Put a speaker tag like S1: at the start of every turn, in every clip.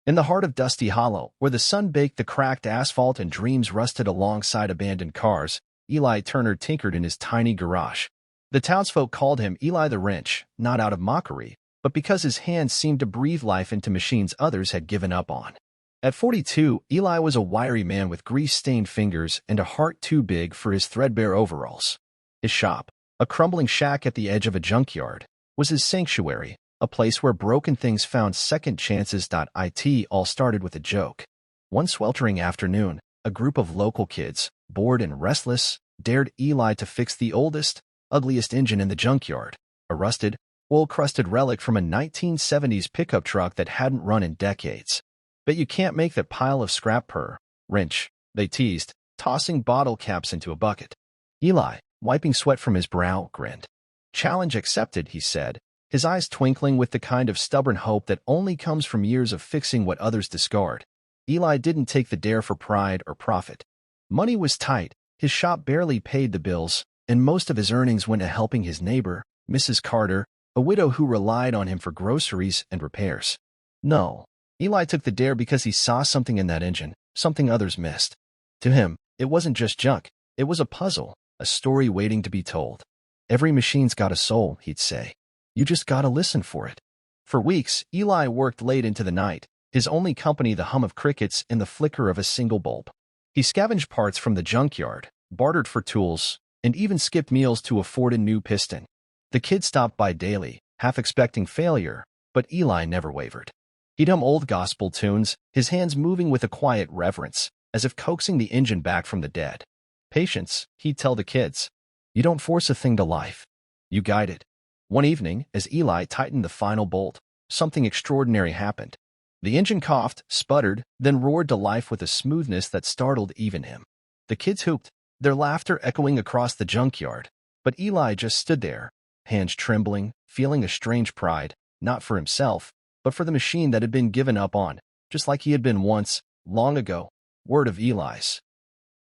S1: In the heart of Dusty Hollow, where the sun baked the cracked asphalt and dreams rusted alongside abandoned cars, Eli Turner tinkered in his tiny garage. The townsfolk called him Eli the Wrench, not out of mockery, but because his hands seemed to breathe life into machines others had given up on. At 42, Eli was a wiry man with grease-stained fingers and a heart too big for his threadbare overalls. His shop, a crumbling shack at the edge of a junkyard, was his sanctuary, a place where broken things found second chances. It all started with a joke. One sweltering afternoon, a group of local kids, bored and restless, dared Eli to fix the oldest, ugliest engine in the junkyard, a rusted, oil-crusted relic from a 1970s pickup truck that hadn't run in decades. "Bet you can't make that pile of scrap per wrench," they teased, tossing bottle caps into a bucket. Eli, wiping sweat from his brow, grinned. "Challenge accepted," he said, his eyes twinkling with the kind of stubborn hope that only comes from years of fixing what others discard. Eli didn't take the dare for pride or profit. Money was tight, his shop barely paid the bills, and most of his earnings went to helping his neighbor, Mrs. Carter, a widow who relied on him for groceries and repairs. No, Eli took the dare because he saw something in that engine, something others missed. To him, it wasn't just junk, it was a puzzle, a story waiting to be told. "Every machine's got a soul," he'd say. "You just gotta listen for it." For weeks, Eli worked late into the night, his only company the hum of crickets and the flicker of a single bulb. He scavenged parts from the junkyard, bartered for tools, and even skipped meals to afford a new piston. The kids stopped by daily, half expecting failure, but Eli never wavered. He'd hum old gospel tunes, his hands moving with a quiet reverence, as if coaxing the engine back from the dead. "Patience," he'd tell the kids. "You don't force a thing to life. You guide it." One evening, as Eli tightened the final bolt, something extraordinary happened. The engine coughed, sputtered, then roared to life with a smoothness that startled even him. The kids hooped, their laughter echoing across the junkyard, but Eli just stood there, hands trembling, feeling a strange pride, not for himself, but for the machine that had been given up on, just like he had been once, long ago. Word of Eli's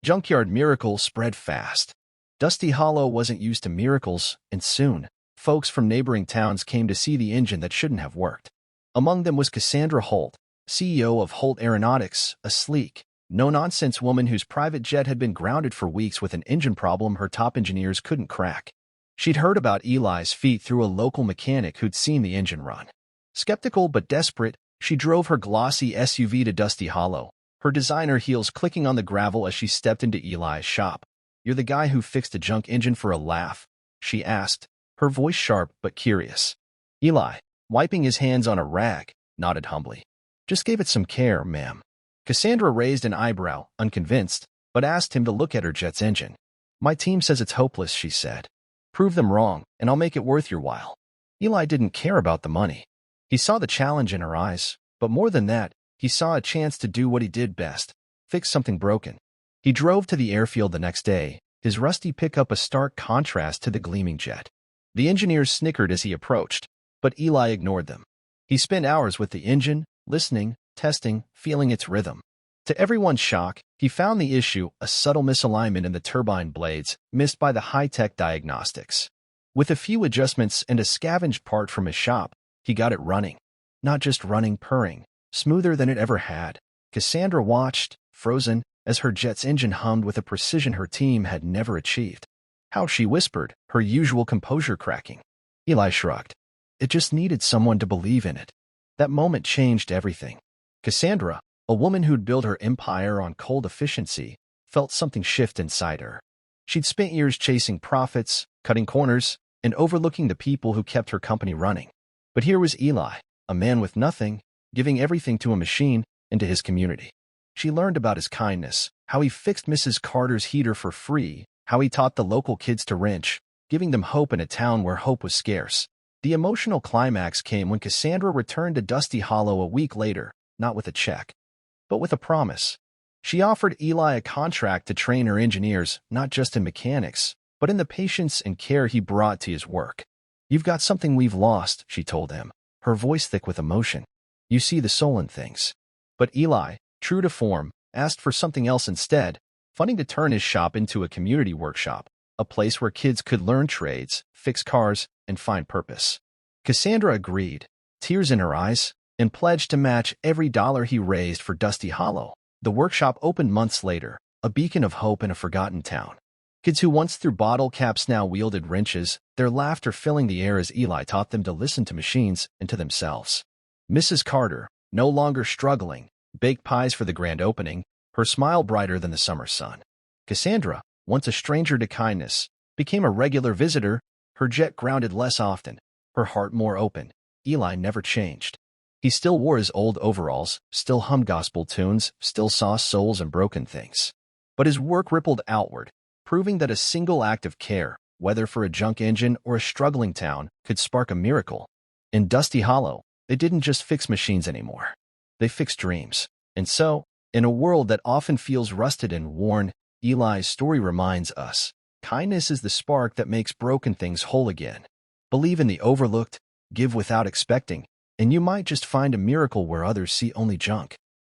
S1: junkyard miracle spread fast. Dusty Hollow wasn't used to miracles, and soon, folks from neighboring towns came to see the engine that shouldn't have worked. Among them was Cassandra Holt, CEO of Holt Aeronautics, a sleek, no-nonsense woman whose private jet had been grounded for weeks with an engine problem her top engineers couldn't crack. She'd heard about Eli's feat through a local mechanic who'd seen the engine run. Skeptical but desperate, she drove her glossy SUV to Dusty Hollow, her designer heels clicking on the gravel as she stepped into Eli's shop. "You're the guy who fixed a junk engine for a laugh?" she asked, her voice sharp but curious. Eli, wiping his hands on a rag, nodded humbly. "Just gave it some care, ma'am." Cassandra raised an eyebrow, unconvinced, but asked him to look at her jet's engine. "My team says it's hopeless," she said. "Prove them wrong, and I'll make it worth your while." Eli didn't care about the money. He saw the challenge in her eyes, but more than that, he saw a chance to do what he did best, fix something broken. He drove to the airfield the next day, his rusty pickup a stark contrast to the gleaming jet. The engineers snickered as he approached, but Eli ignored them. He spent hours with the engine, listening, testing, feeling its rhythm. To everyone's shock, he found the issue, a subtle misalignment in the turbine blades, missed by the high-tech diagnostics. With a few adjustments and a scavenged part from his shop, he got it running. Not just running, purring, smoother than it ever had. Cassandra watched, frozen, as her jet's engine hummed with a precision her team had never achieved. "How?" she whispered, her usual composure cracking. Eli shrugged. It just needed someone to believe in it. That moment changed everything. Cassandra, a woman who'd built her empire on cold efficiency, felt something shift inside her. She'd spent years chasing profits, cutting corners, and overlooking the people who kept her company running. But here was Eli, a man with nothing, giving everything to a machine and to his community. She learned about his kindness, how he fixed Mrs. Carter's heater for free, how he taught the local kids to wrench, giving them hope in a town where hope was scarce. The emotional climax came when Cassandra returned to Dusty Hollow a week later, not with a check, but with a promise. She offered Eli a contract to train her engineers, not just in mechanics, but in the patience and care he brought to his work. "You've got something we've lost," she told him, her voice thick with emotion. "You see the soul in things." But Eli, true to form, asked for something else instead, funding to turn his shop into a community workshop, a place where kids could learn trades, fix cars, and find purpose. Cassandra agreed, tears in her eyes, and pledged to match every dollar he raised for Dusty Hollow. The workshop opened months later, a beacon of hope in a forgotten town. Kids who once threw bottle caps now wielded wrenches, their laughter filling the air as Eli taught them to listen to machines and to themselves. Mrs. Carter, no longer struggling, baked pies for the grand opening, her smile brighter than the summer sun. Cassandra, once a stranger to kindness, became a regular visitor, her jet grounded less often, her heart more open. Eli never changed. He still wore his old overalls, still hummed gospel tunes, still saw souls and broken things. But his work rippled outward, proving that a single act of care, whether for a junk engine or a struggling town, could spark a miracle. In Dusty Hollow, they didn't just fix machines anymore. They fixed dreams. And so, in a world that often feels rusted and worn, Eli's story reminds us, kindness is the spark that makes broken things whole again. Believe in the overlooked, give without expecting, and you might just find a miracle where others see only junk.